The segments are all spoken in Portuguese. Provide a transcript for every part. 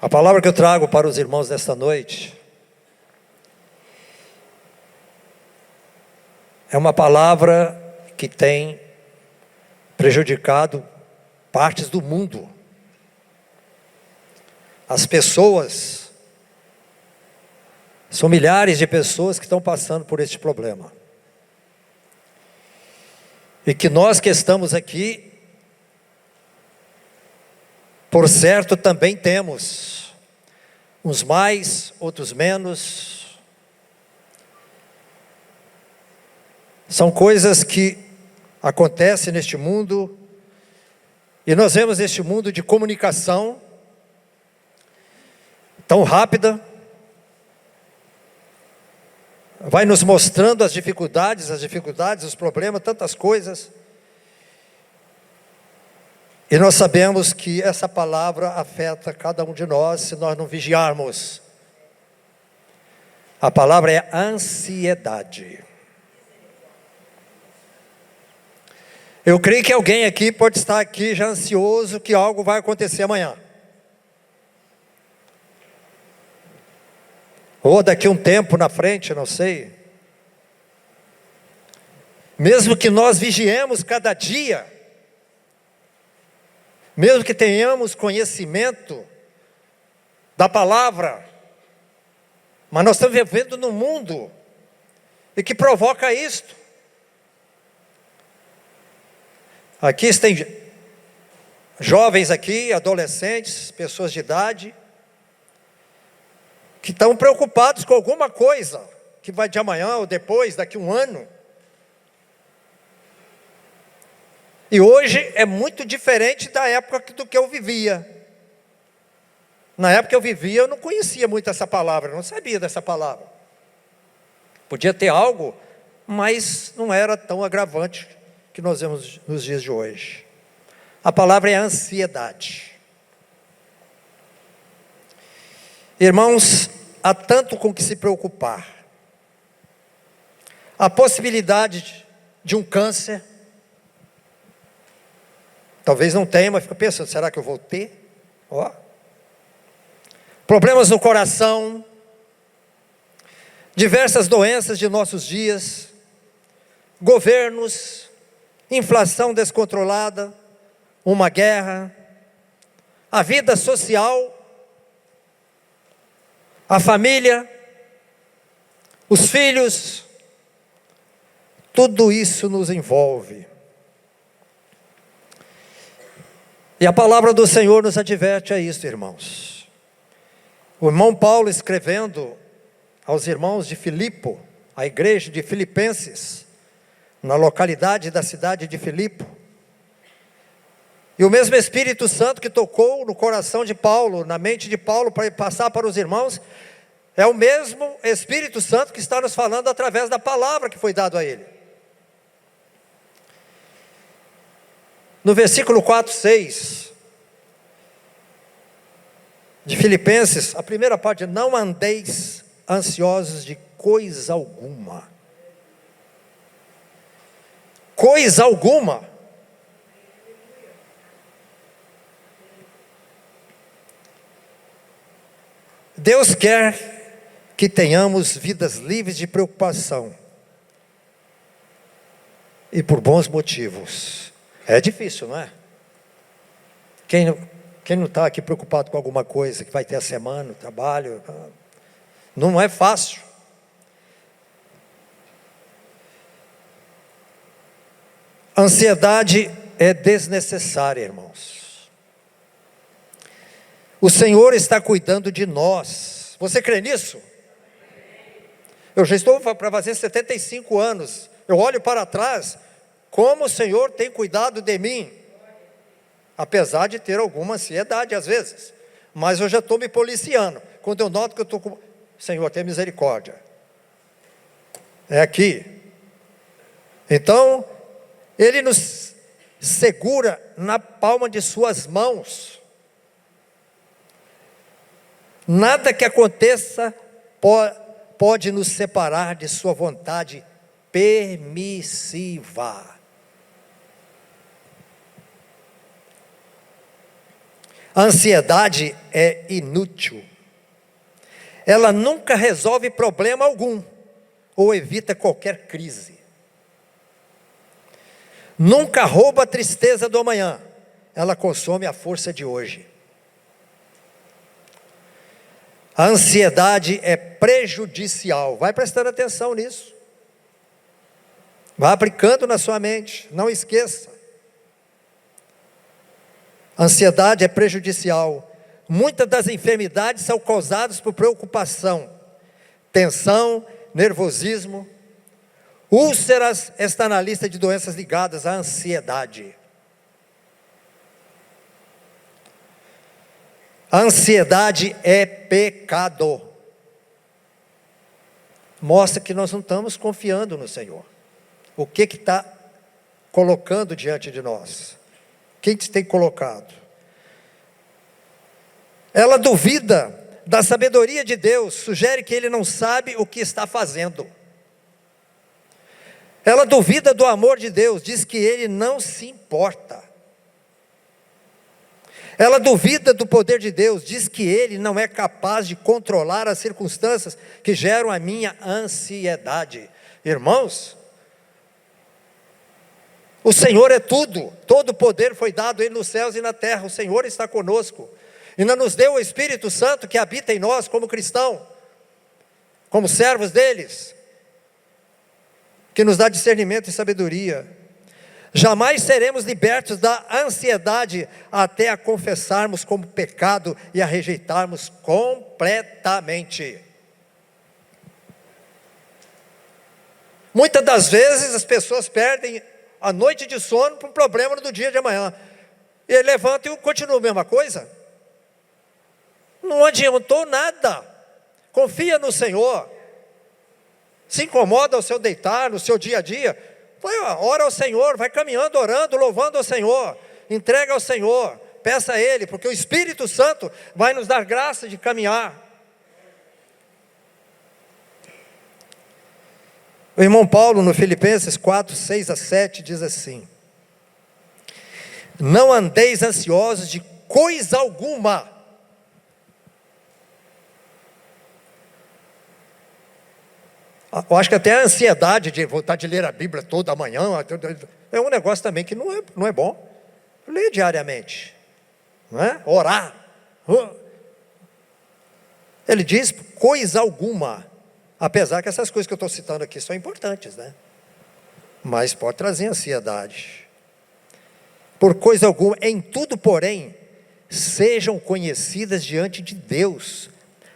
A palavra que eu trago para os irmãos nesta noite é uma palavra que tem prejudicado partes do mundo. As pessoas, são milhares de pessoas que estão passando por este problema. E que nós que estamos aqui, por certo, também temos, uns mais, outros menos. São coisas que acontecem neste mundo, e nós vemos este mundo de comunicação tão rápida, vai nos mostrando as dificuldades, os problemas, tantas coisas. E nós sabemos que essa palavra afeta cada um de nós se nós não vigiarmos. A palavra é ansiedade. Eu creio que alguém aqui pode estar aqui já ansioso que algo vai acontecer amanhã. Ou daqui a um tempo na frente, não sei. Mesmo que nós vigiemos cada dia, mesmo que tenhamos conhecimento da palavra, mas nós estamos vivendo num mundo e que provoca isto. Aqui tem jovens aqui, adolescentes, pessoas de idade, que estão preocupados com alguma coisa, que vai de amanhã ou depois, daqui a um ano. E hoje é muito diferente da época do que eu vivia. Na época que eu vivia, eu não conhecia muito essa palavra, não sabia dessa palavra. Podia ter algo, mas não era tão agravante que nós vemos nos dias de hoje. A palavra é ansiedade. Irmãos, há tanto com que se preocupar. A possibilidade de um câncer, talvez não tenha, mas fica pensando, será que eu vou ter? Problemas no coração, diversas doenças de nossos dias, governos, inflação descontrolada, uma guerra, a vida social, a família, os filhos, tudo isso nos envolve. E a palavra do Senhor nos adverte a isso, irmãos. O irmão Paulo escrevendo aos irmãos de Filipo, a igreja de Filipenses, na localidade da cidade de Filipo, e o mesmo Espírito Santo que tocou no coração de Paulo, na mente de Paulo, para passar para os irmãos, é o mesmo Espírito Santo que está nos falando através da palavra que foi dado a ele. No versículo 4, 6, de Filipenses, a primeira parte, não andeis ansiosos de coisa alguma. Coisa alguma. Deus quer que tenhamos vidas livres de preocupação. E por bons motivos. É difícil, não é? Quem não está aqui preocupado com alguma coisa, que vai ter a semana, o trabalho, não é fácil. Ansiedade é desnecessária, irmãos. O Senhor está cuidando de nós. Você crê nisso? Eu já estou para fazer 75 anos. Eu olho para trás, como o Senhor tem cuidado de mim. Apesar de ter alguma ansiedade às vezes. Mas eu já estou me policiando. Quando eu noto que eu estou com... Senhor, tenha misericórdia. É aqui. Então, Ele nos segura na palma de suas mãos. Nada que aconteça pode nos separar de sua vontade permissiva. A ansiedade é inútil. Ela nunca resolve problema algum, ou evita qualquer crise. Nunca rouba a tristeza do amanhã. Ela consome a força de hoje. A ansiedade é prejudicial. Vai prestando atenção nisso. Vai aplicando na sua mente. Não esqueça. A ansiedade é prejudicial. Muitas das enfermidades são causadas por preocupação, tensão, nervosismo. Úlceras está na lista de doenças ligadas à ansiedade. A ansiedade é pecado. Mostra que nós não estamos confiando no Senhor. O que está colocando diante de nós? Quem te tem colocado? Ela duvida da sabedoria de Deus, sugere que Ele não sabe o que está fazendo. Ela duvida do amor de Deus, diz que Ele não se importa. Ela duvida do poder de Deus, diz que Ele não é capaz de controlar as circunstâncias que geram a minha ansiedade. Irmãos, o Senhor é tudo, todo o poder foi dado a Ele nos céus e na terra. O Senhor está conosco, ainda nos deu o Espírito Santo que habita em nós como cristão, como servos deles, que nos dá discernimento e sabedoria. Jamais seremos libertos da ansiedade até a confessarmos como pecado e a rejeitarmos completamente. Muitas das vezes as pessoas perdem a noite de sono por um problema do dia de amanhã. E ele levanta e continua a mesma coisa. Não adiantou nada. Confia no Senhor. Se incomoda ao seu deitar, no seu dia a dia. Ora ao Senhor, vai caminhando, orando, louvando ao Senhor. Entrega ao Senhor, peça a Ele, porque o Espírito Santo vai nos dar graça de caminhar. O irmão Paulo, no Filipenses 4, 6-7, diz assim: não andeis ansiosos de coisa alguma. Eu acho que até a ansiedade de voltar de ler a Bíblia toda manhã é um negócio também que não é bom. Leia diariamente, não é? Orar. Ele diz coisa alguma, apesar que essas coisas que eu estou citando aqui são importantes, né? Mas pode trazer ansiedade. Por coisa alguma, em tudo, porém, sejam conhecidas diante de Deus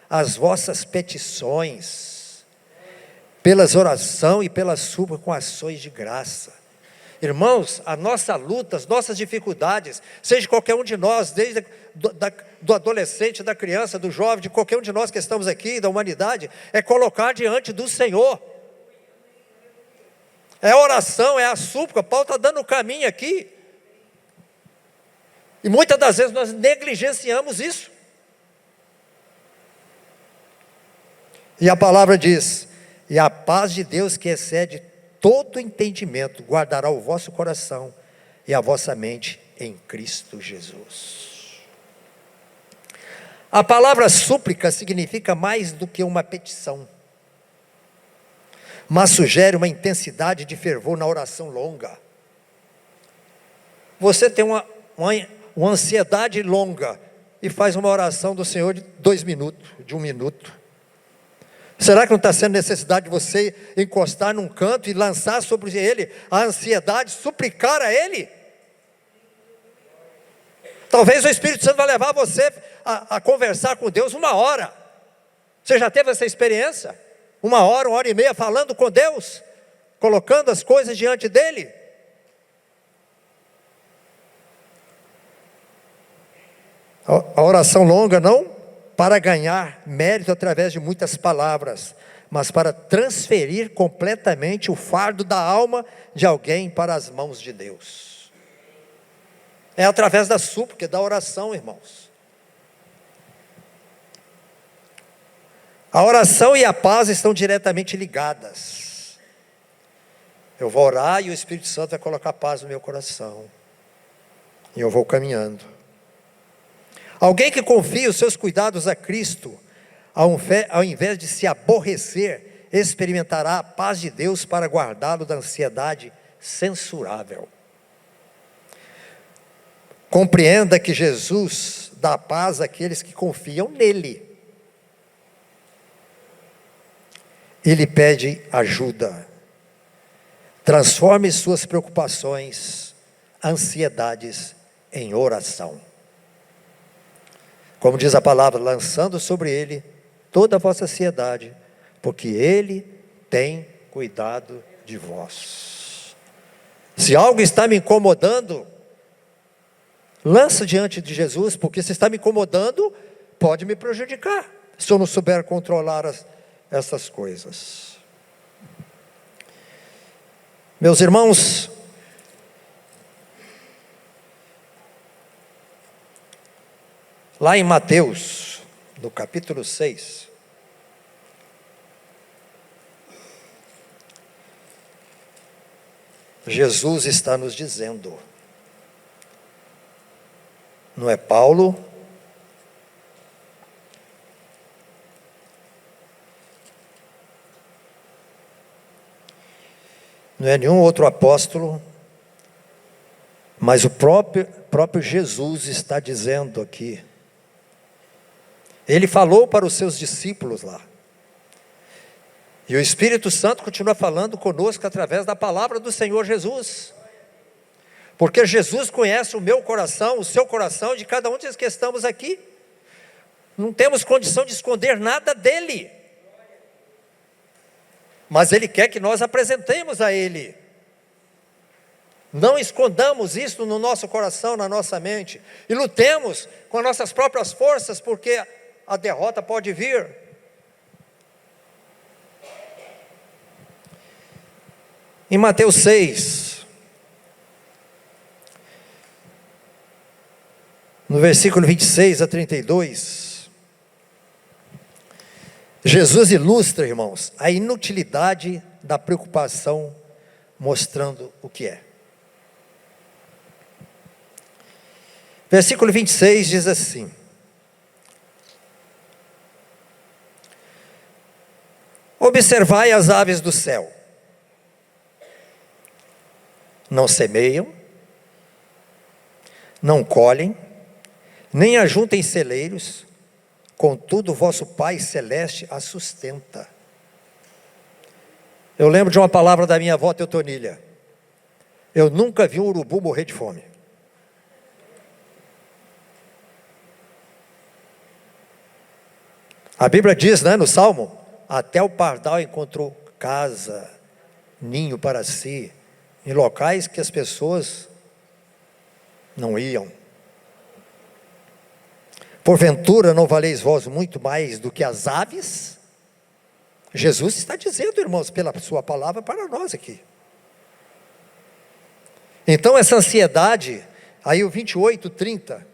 as vossas petições, pelas oração e pelas súplicas com ações de graça. Irmãos, a nossa luta, as nossas dificuldades, seja qualquer um de nós, desde do adolescente, da criança, do jovem, de qualquer um de nós que estamos aqui, da humanidade, é colocar diante do Senhor. É a oração, é a súplica. Paulo está dando o caminho aqui. E muitas das vezes nós negligenciamos isso. E a palavra diz: e a paz de Deus, que excede todo entendimento, guardará o vosso coração e a vossa mente em Cristo Jesus. A palavra súplica significa mais do que uma petição, mas sugere uma intensidade de fervor na oração longa. Você tem uma ansiedade longa e faz uma oração do Senhor de 2 minutos, de 1 minuto. Será que não está sendo necessidade de você encostar num canto e lançar sobre ele a ansiedade, suplicar a Ele? Talvez o Espírito Santo vai levar você a conversar com Deus 1 hora. Você já teve essa experiência? 1 hora, 1h30 falando com Deus? Colocando as coisas diante dEle? A oração longa não para ganhar mérito através de muitas palavras, mas para transferir completamente o fardo da alma de alguém para as mãos de Deus. É através da súplica, da oração, irmãos. A oração e a paz estão diretamente ligadas. Eu vou orar e o Espírito Santo vai colocar paz no meu coração. E eu vou caminhando. Alguém que confia os seus cuidados a Cristo, ao invés de se aborrecer, experimentará a paz de Deus para guardá-lo da ansiedade censurável. Compreenda que Jesus dá paz àqueles que confiam nele. Ele pede ajuda. Transforme suas preocupações, ansiedades em oração. Como diz a palavra, lançando sobre ele toda a vossa ansiedade, porque ele tem cuidado de vós. Se algo está me incomodando, lança diante de Jesus, porque se está me incomodando, pode me prejudicar, se eu não souber controlar essas coisas. Meus irmãos, lá em Mateus, no capítulo 6, Jesus está nos dizendo, não é Paulo, não é nenhum outro apóstolo, mas o próprio Jesus está dizendo aqui. Ele falou para os seus discípulos lá. E o Espírito Santo continua falando conosco através da palavra do Senhor Jesus. Porque Jesus conhece o meu coração, o seu coração, de cada um dos que estamos aqui. Não temos condição de esconder nada dele. Mas Ele quer que nós apresentemos a Ele. Não escondamos isso no nosso coração, na nossa mente. E lutemos com as nossas próprias forças, porque a derrota pode vir. Em Mateus 6, no versículo 26 a 32, Jesus ilustra, irmãos, a inutilidade da preocupação, mostrando o que é. Versículo 26 diz assim: observai as aves do céu, não semeiam, não colhem, nem ajuntem celeiros, contudo vosso Pai Celeste as sustenta. Eu lembro de uma palavra da minha avó Teotonília: eu nunca vi um urubu morrer de fome. A Bíblia diz, no Salmo, até o pardal encontrou casa, ninho para si, em locais que as pessoas não iam. Porventura não valeis vós muito mais do que as aves? Jesus está dizendo, irmãos, pela sua palavra para nós aqui. Então essa ansiedade, aí o 28, 30,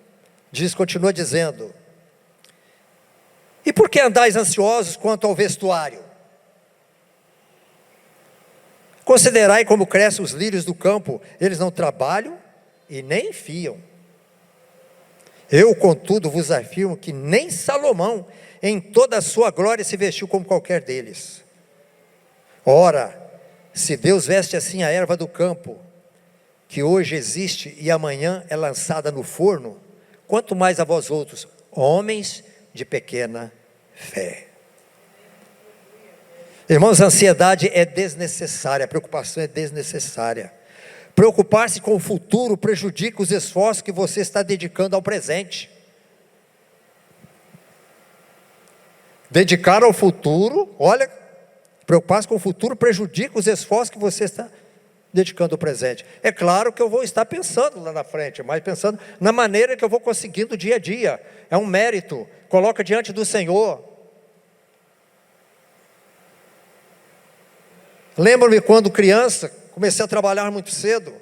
continua dizendo: e por que andais ansiosos quanto ao vestuário? Considerai como crescem os lírios do campo, eles não trabalham e nem fiam. Eu, contudo, vos afirmo que nem Salomão, em toda a sua glória, se vestiu como qualquer deles. Ora, se Deus veste assim a erva do campo, que hoje existe e amanhã é lançada no forno, quanto mais a vós outros, homens de pequena fé. Irmãos, a ansiedade é desnecessária, a preocupação é desnecessária. Preocupar-se com o futuro prejudica os esforços que você está dedicando ao presente. Dedicar ao futuro, olha, preocupar-se com o futuro prejudica os esforços que você está dedicando ao presente. É claro que eu vou estar pensando lá na frente, mas pensando na maneira que eu vou conseguindo dia a dia. É um mérito, coloca diante do Senhor. Lembro-me quando criança, comecei a trabalhar muito cedo.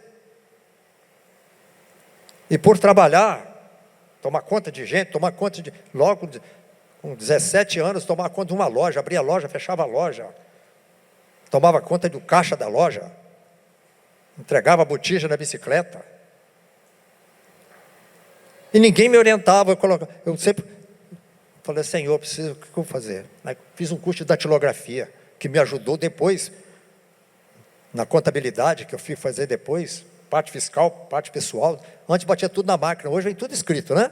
E por trabalhar, tomar conta de gente, logo com 17 anos, tomar conta de uma loja, abria a loja, fechava a loja. Tomava conta do caixa da loja. Entregava a botija na bicicleta. E ninguém me orientava, eu sempre falei, Senhor, preciso, o que eu vou fazer? Fiz um curso de datilografia, que me ajudou depois, na contabilidade, que eu fui fazer depois, parte fiscal, parte pessoal. Antes batia tudo na máquina, hoje vem tudo escrito, né?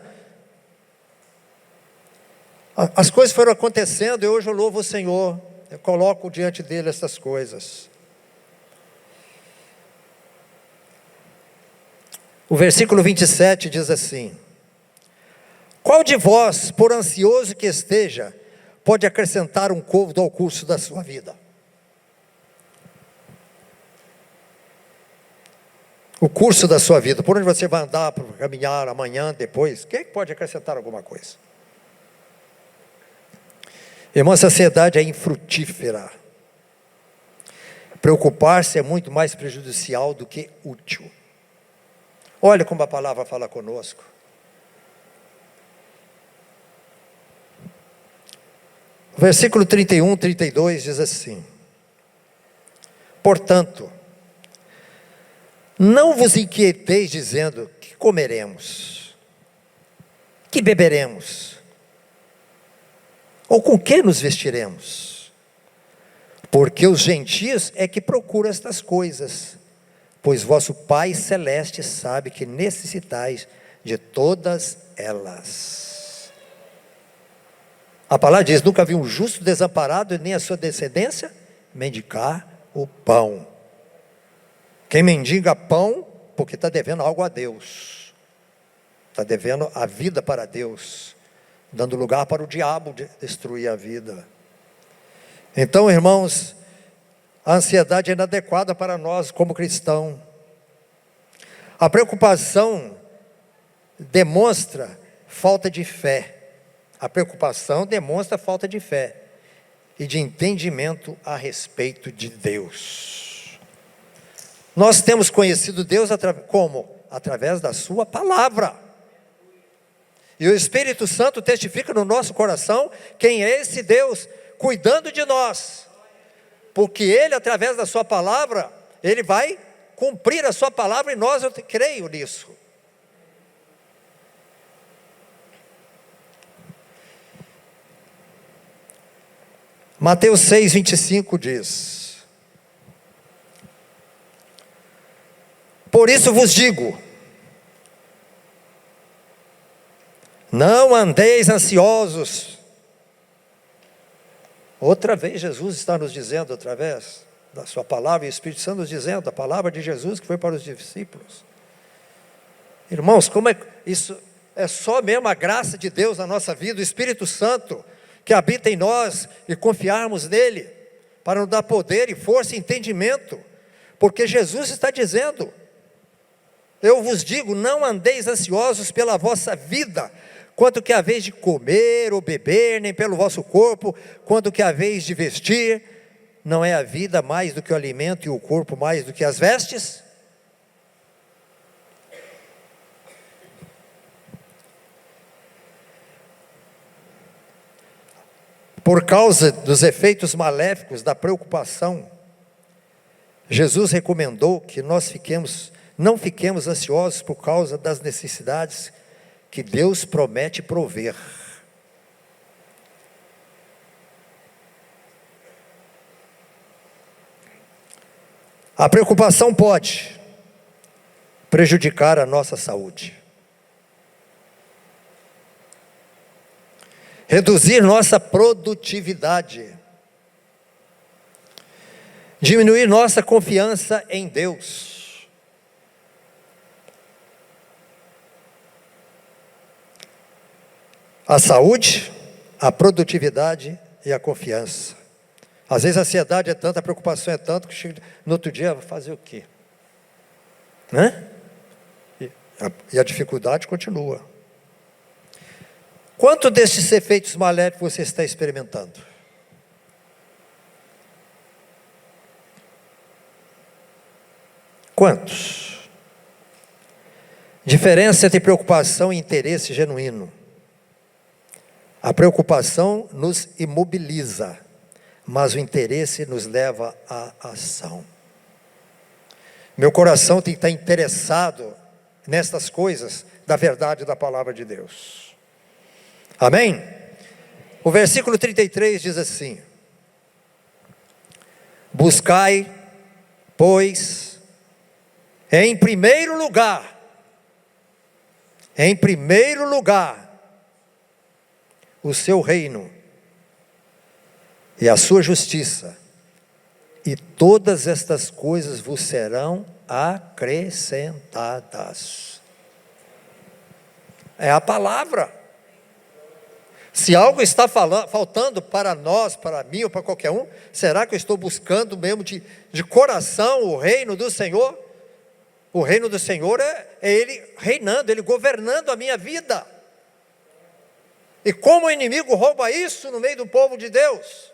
As coisas foram acontecendo e hoje eu louvo o Senhor, eu coloco diante dele essas coisas. O versículo 27 diz assim: qual de vós, por ansioso que esteja, pode acrescentar um côvado ao curso da sua vida? O curso da sua vida, por onde você vai andar, para caminhar amanhã, depois, quem pode acrescentar alguma coisa? Irmão, essa ansiedade é infrutífera. Preocupar-se é muito mais prejudicial do que útil. Olha como a palavra fala conosco. Versículo 31, 32 diz assim: portanto, não vos inquieteis dizendo, que comeremos, que beberemos, ou com que nos vestiremos? Porque os gentios é que procuram estas coisas, pois vosso Pai Celeste sabe que necessitais de todas elas. A palavra diz, nunca vi um justo desamparado, e nem a sua descendência mendigar o pão. Quem mendiga pão, porque está devendo algo a Deus, está devendo a vida para Deus, dando lugar para o diabo destruir a vida. Então, irmãos, a ansiedade é inadequada para nós como cristãos. A preocupação demonstra falta de fé. A preocupação demonstra falta de fé e de entendimento a respeito de Deus. Nós temos conhecido Deus como? Através da sua palavra. E o Espírito Santo testifica no nosso coração quem é esse Deus cuidando de nós. Porque Ele, através da sua palavra, Ele vai cumprir a sua palavra, e nós, eu creio nisso. Mateus 6, 25 diz: por isso vos digo, não andeis ansiosos. Outra vez Jesus está nos dizendo, através da sua palavra, e o Espírito Santo nos dizendo, a palavra de Jesus que foi para os discípulos. Irmãos, como é isso? É só mesmo a graça de Deus na nossa vida, o Espírito Santo que habita em nós, e confiarmos nele, para nos dar poder e força e entendimento, porque Jesus está dizendo, eu vos digo, não andeis ansiosos pela vossa vida, quanto que haveis de comer ou beber, nem pelo vosso corpo, quanto que haveis de vestir. Não é a vida mais do que o alimento, e o corpo mais do que as vestes? Por causa dos efeitos maléficos da preocupação, Jesus recomendou que nós não fiquemos ansiosos por causa das necessidades que Deus promete prover. A preocupação pode prejudicar a nossa saúde, reduzir nossa produtividade, diminuir nossa confiança em Deus. A saúde, a produtividade e a confiança. Às vezes a ansiedade é tanta, a preocupação é tanto, que chega no outro dia, vai fazer o quê? Né? E a dificuldade continua. Quanto destes efeitos maléficos você está experimentando? Quantos? Diferença entre preocupação e interesse genuíno. A preocupação nos imobiliza, mas o interesse nos leva à ação. Meu coração tem que estar interessado nestas coisas da verdade da palavra de Deus. Amém? O versículo 33 diz assim: buscai, pois, em primeiro lugar, o seu reino e a sua justiça, e todas estas coisas vos serão acrescentadas. É a palavra. Se algo está faltando para nós, para mim ou para qualquer um, será que eu estou buscando mesmo de coração o reino do Senhor? O reino do Senhor é Ele reinando, Ele governando a minha vida. E como o inimigo rouba isso no meio do povo de Deus?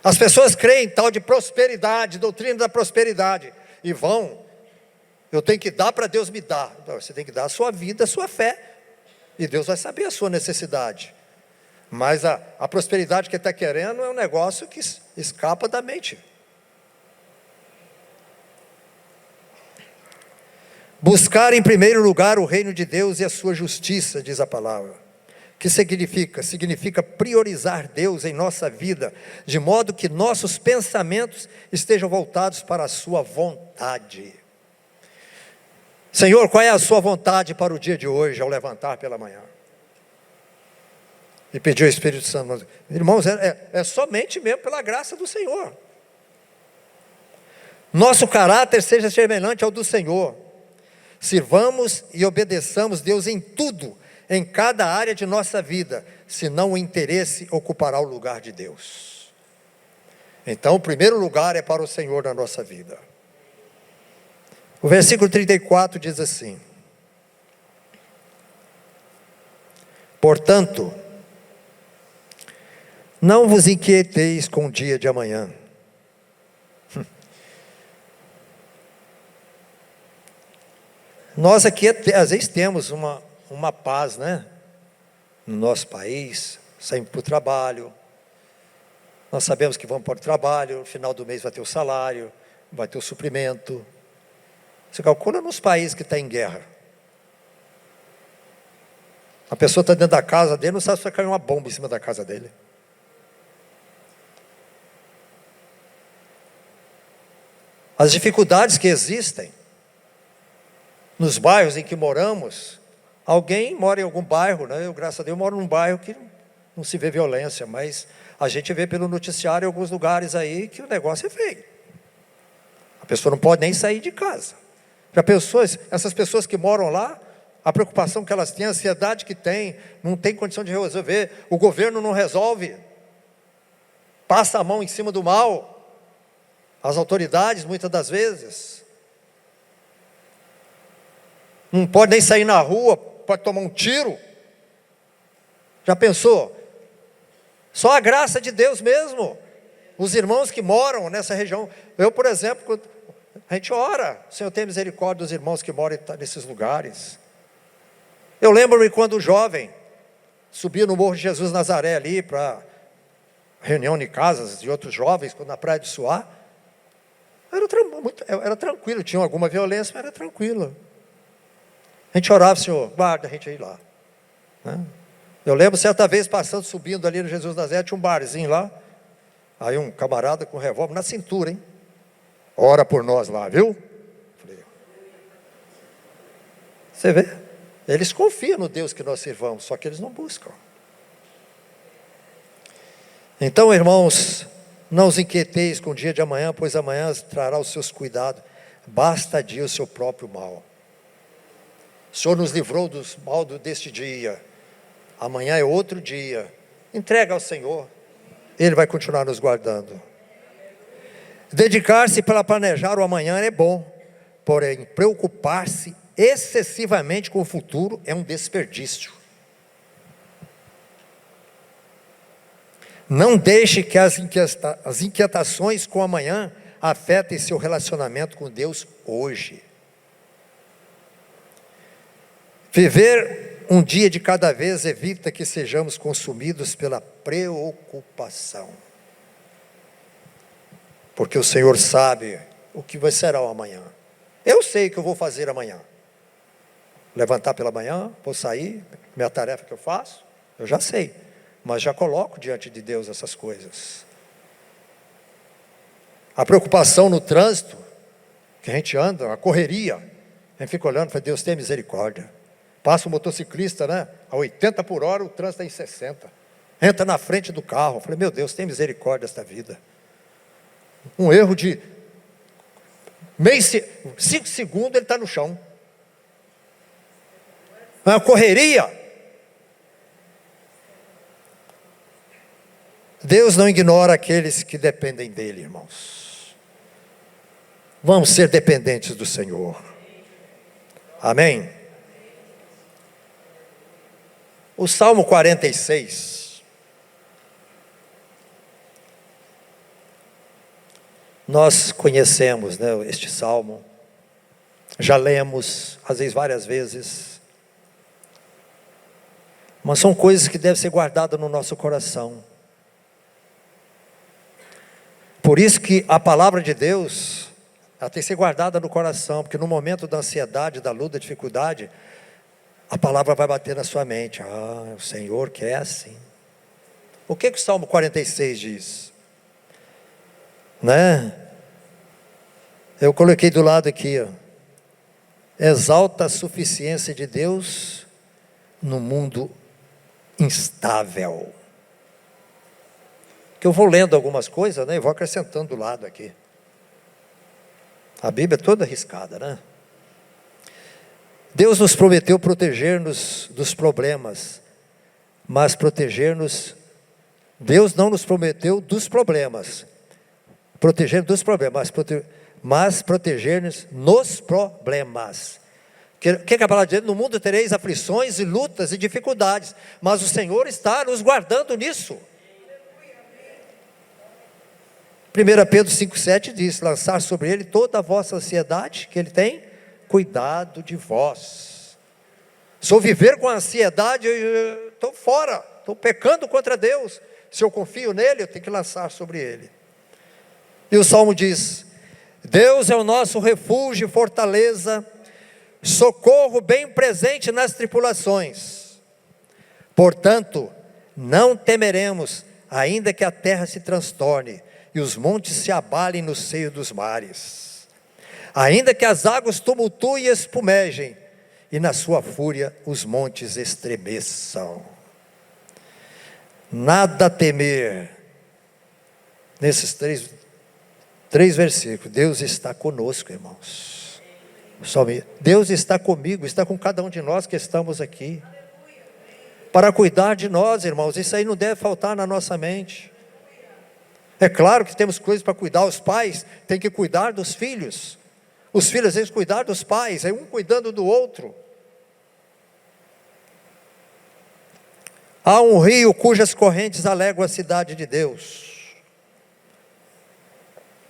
As pessoas creem em tal de prosperidade, doutrina da prosperidade, e eu tenho que dar para Deus me dar. Não, você tem que dar a sua vida, a sua fé, e Deus vai saber a sua necessidade. Mas a prosperidade que Ele está querendo é um negócio que escapa da mente. Buscar em primeiro lugar o reino de Deus e a sua justiça, diz a palavra. Que significa? Significa priorizar Deus em nossa vida, de modo que nossos pensamentos estejam voltados para a sua vontade. Senhor, qual é a sua vontade para o dia de hoje, ao levantar pela manhã? E pedir ao Espírito Santo. Irmãos, é somente mesmo pela graça do Senhor. Nosso caráter seja semelhante ao do Senhor. Sirvamos e obedeçamos Deus em tudo, em cada área de nossa vida, senão o interesse ocupará o lugar de Deus. Então o primeiro lugar é para o Senhor na nossa vida. O versículo 34 diz assim: portanto, não vos inquieteis com o dia de amanhã. Nós aqui às vezes temos uma paz, né? No nosso país, saímos para o trabalho, nós sabemos que vamos para o trabalho, no final do mês vai ter o salário, vai ter o suprimento. Você calcula nos países que estão em guerra. A pessoa está dentro da casa dele, não sabe se vai cair uma bomba em cima da casa dele. As dificuldades que existem nos bairros em que moramos. Alguém mora em algum bairro, né? Eu, graças a Deus, moro num bairro que não se vê violência, mas a gente vê pelo noticiário em alguns lugares aí que o negócio é feio. A pessoa não pode nem sair de casa. Já pensou, essas pessoas que moram lá, a preocupação que elas têm, a ansiedade que têm, não tem condição de resolver, o governo não resolve, passa a mão em cima do mal, as autoridades muitas das vezes, não pode nem sair na rua, pode tomar um tiro. Já pensou? Só a graça de Deus mesmo. Os irmãos que moram nessa região, eu, por exemplo, a gente ora, o Senhor tem misericórdia dos irmãos que moram nesses lugares. Eu lembro-me quando jovem, subia no Morro de Jesus Nazaré ali, para reunião de casas de outros jovens, na Praia de Suá, era tranquilo, tinha alguma violência, mas era tranquilo. A gente orava, Senhor, guarda a gente aí lá, né? Eu lembro certa vez passando, subindo ali no Jesus Nazaré, tinha um barzinho lá, aí um camarada com um revólver na cintura, hein? Ora por nós lá, viu? Falei, você vê? Eles confiam no Deus que nós servamos, só que eles não buscam. Então, irmãos, não os inquieteis com o dia de amanhã, pois amanhã trará os seus cuidados, basta dia o seu próprio mal. O Senhor nos livrou dos mal deste dia, amanhã é outro dia. Entrega ao Senhor, Ele vai continuar nos guardando. Dedicar-se para planejar o amanhã é bom, porém preocupar-se excessivamente com o futuro é um desperdício. Não deixe que as inquietações com o amanhã afetem seu relacionamento com Deus hoje. Viver um dia de cada vez evita que sejamos consumidos pela preocupação. Porque o Senhor sabe o que vai ser o amanhã. Eu sei o que eu vou fazer amanhã. Levantar pela manhã, vou sair, minha tarefa que eu faço, eu já sei. Mas já coloco diante de Deus essas coisas. A preocupação no trânsito, que a gente anda, a correria, a gente fica olhando e fala, Deus tem misericórdia. Passa o motociclista, né, a 80 por hora, o trânsito está em 60. Entra na frente do carro, eu falei, meu Deus, tem misericórdia desta vida. Um erro de 5 segundos, ele está no chão. É uma correria. Deus não ignora aqueles que dependem dEle, irmãos. Vamos ser dependentes do Senhor. Amém? O Salmo 46. Nós conhecemos, né, este Salmo. Já lemos, às vezes várias vezes. Mas são coisas que devem ser guardadas no nosso coração. Por isso que a palavra de Deus, ela tem que ser guardada no coração, porque no momento da ansiedade, da luta, da dificuldade, a palavra vai bater na sua mente. Ah, o Senhor quer assim. O que o Salmo 46 diz? Né? Eu coloquei do lado aqui, ó. Exalta a suficiência de Deus no mundo instável. Que eu vou lendo algumas coisas, né, e vou acrescentando do lado aqui. A Bíblia é toda arriscada, né? Deus nos prometeu proteger-nos dos problemas, mas proteger-nos, Deus não nos prometeu dos problemas, proteger dos problemas, mas proteger-nos nos problemas. O que a palavra diz? No mundo tereis aflições e lutas e dificuldades, mas o Senhor está nos guardando nisso. 1 Pedro 5,7 diz, lançar sobre Ele toda a vossa ansiedade, que Ele tem cuidado de vós. Se eu viver com ansiedade, eu estou fora, estou pecando contra Deus. Se eu confio nele, eu tenho que lançar sobre Ele. E o Salmo diz, Deus é o nosso refúgio e fortaleza, socorro bem presente nas tribulações. Portanto, não temeremos, ainda que a terra se transtorne, e os montes se abalem no seio dos mares. Ainda que as águas tumultuem e espumejem, e na sua fúria os montes estremeçam. Nada a temer. Nesses três versículos, Deus está conosco, irmãos. Deus está comigo, está com cada um de nós que estamos aqui. Para cuidar de nós, irmãos, isso aí não deve faltar na nossa mente. É claro que temos coisas para cuidar, os pais têm que cuidar dos filhos, os filhos às vezes cuidar dos pais, é um cuidando do outro. Há um rio cujas correntes alegram a cidade de Deus,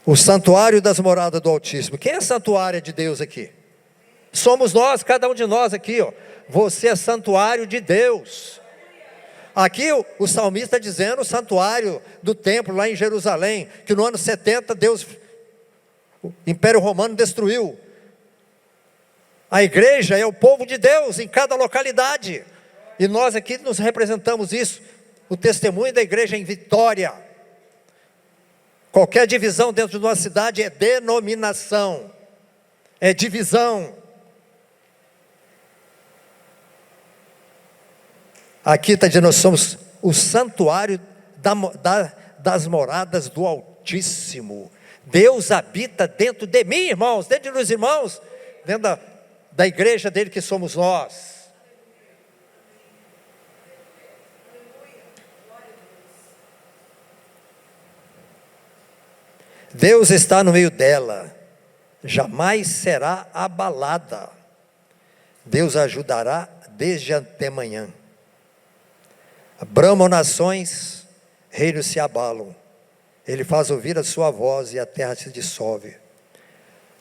o santuário das moradas do Altíssimo. Quem é santuário de Deus aqui? Somos nós, cada um de nós aqui, ó. Você é santuário de Deus. Aqui o salmista está dizendo o santuário do templo lá em Jerusalém, que no ano 70 Deus, o Império Romano destruiu. A igreja é o povo de Deus em cada localidade, e nós aqui nos representamos isso, o testemunho da igreja em Vitória. Qualquer divisão dentro de uma cidade é denominação, é divisão. Aqui está dizendo, nós somos o santuário das moradas do Altíssimo. Deus habita dentro de mim, irmãos, dentro dos irmãos, dentro da igreja dele que somos nós. Deus está no meio dela, jamais será abalada. Deus ajudará desde antemanhã. Bramam nações, reinos se abalam. Ele faz ouvir a sua voz e a terra se dissolve.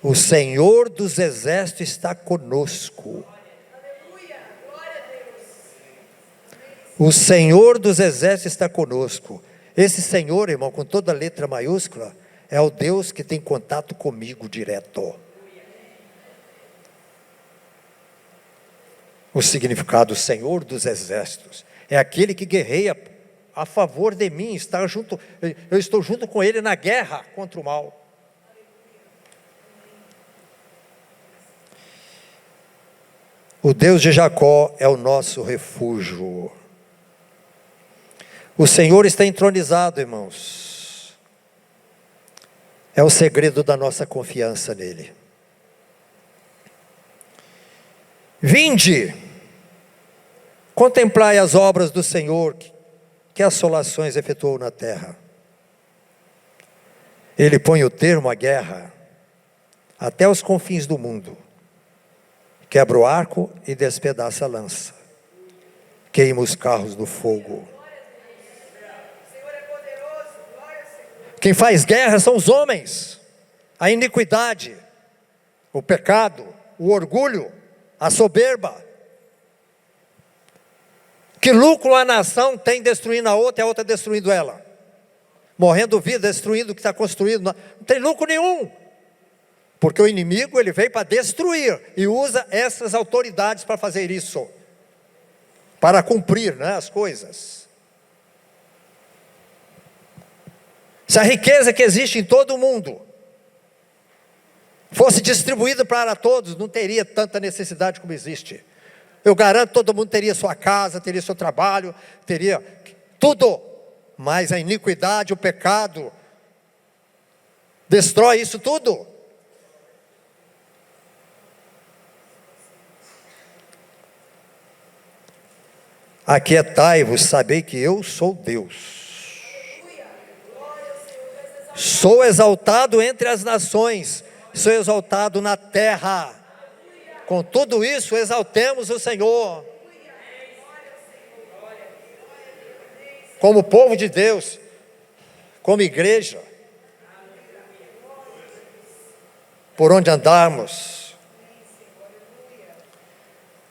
O Senhor dos exércitos está conosco. O Senhor dos exércitos está conosco. Esse Senhor, irmão, com toda letra maiúscula, é o Deus que tem contato comigo direto. O significado Senhor dos Exércitos é aquele que guerreia a favor de mim, eu estou junto com Ele na guerra contra o mal. O Deus de Jacó é o nosso refúgio. O Senhor está entronizado, irmãos. É o segredo da nossa confiança nele. Vinde, contemplai as obras do Senhor, que assolações efetuou na terra. Ele põe o termo à guerra até os confins do mundo. Quebra o arco e despedaça a lança. Queima os carros do fogo. Quem faz guerra são os homens. A iniquidade, o pecado, o orgulho, a soberba. Que lucro a nação tem destruindo a outra e a outra destruindo ela? Morrendo vida, destruindo o que está construído. Não tem lucro nenhum. Porque o inimigo, ele veio para destruir. E usa essas autoridades para fazer isso. Para cumprir, né, as coisas. Se a riqueza que existe em todo o mundo fosse distribuída para todos, não teria tanta necessidade como existe. Eu garanto que todo mundo teria sua casa, teria seu trabalho, teria tudo. Mas a iniquidade, o pecado, destrói isso tudo. Aquietai-vos, sabei que eu sou Deus. Sou exaltado entre as nações, sou exaltado na terra. Com tudo isso, exaltemos o Senhor. Como povo de Deus, como igreja, por onde andarmos,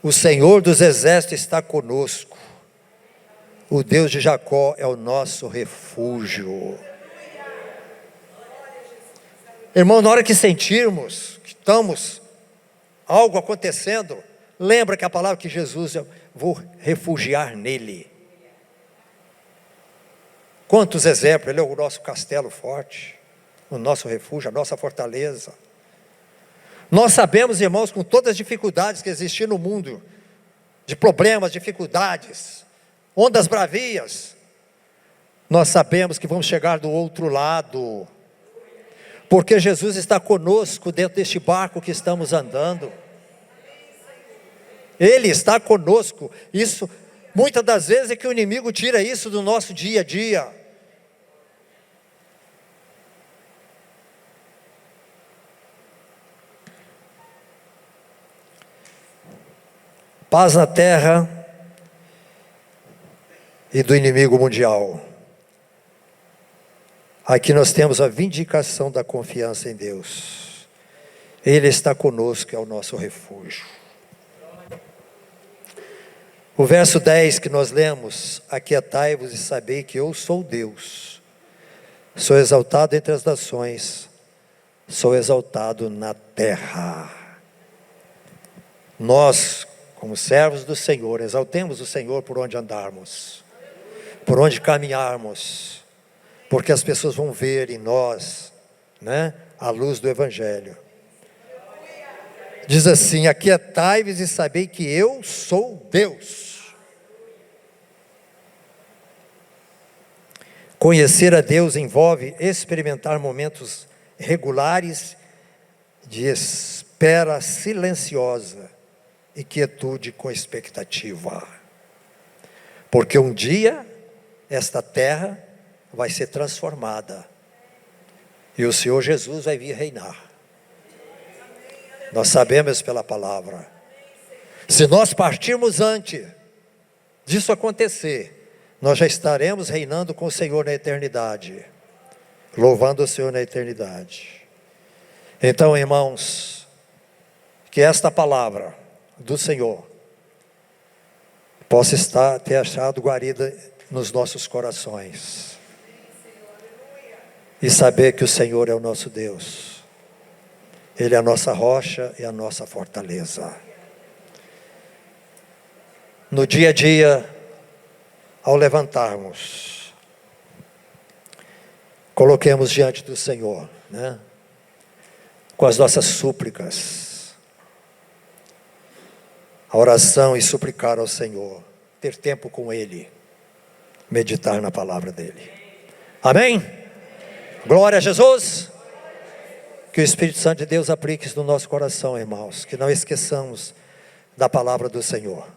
o Senhor dos Exércitos está conosco. O Deus de Jacó é o nosso refúgio. Irmão, na hora que sentirmos que estamos algo acontecendo, lembra que a palavra que Jesus, eu vou refugiar nele. Quantos exemplos, ele é o nosso castelo forte, o nosso refúgio, a nossa fortaleza. Nós sabemos, irmãos, com todas as dificuldades que existem no mundo, de problemas, dificuldades, ondas bravias, nós sabemos que vamos chegar do outro lado, porque Jesus está conosco dentro deste barco que estamos andando. Ele está conosco. Isso, muitas das vezes é que o inimigo tira isso do nosso dia a dia. Paz na terra e do inimigo mundial. Aqui nós temos a vindicação da confiança em Deus. Ele está conosco, é o nosso refúgio. O verso 10 que nós lemos: aquietai-vos e sabei que eu sou Deus. Sou exaltado entre as nações, sou exaltado na terra. Nós, como servos do Senhor, exaltemos o Senhor por onde andarmos, por onde caminharmos, porque as pessoas vão ver em nós, né, a luz do Evangelho. Diz assim: aquietai-vos e sabei que eu sou Deus. Conhecer a Deus envolve experimentar momentos regulares de espera silenciosa e quietude com expectativa. Porque um dia esta terra vai ser transformada e o Senhor Jesus vai vir reinar. Nós sabemos pela palavra. Se nós partirmos antes disso acontecer, nós já estaremos reinando com o Senhor na eternidade, louvando o Senhor na eternidade. Então, irmãos, que esta palavra do Senhor possa ter achado guarida nos nossos corações, e saber que o Senhor é o nosso Deus, Ele é a nossa rocha e a nossa fortaleza. no dia a dia, ao levantarmos, coloquemos diante do Senhor, né? Com as nossas súplicas, a oração e suplicar ao Senhor, ter tempo com Ele, meditar na palavra dEle. Amém? Glória a Jesus. Que o Espírito Santo de Deus aplique isso no nosso coração, irmãos, que não esqueçamos da palavra do Senhor.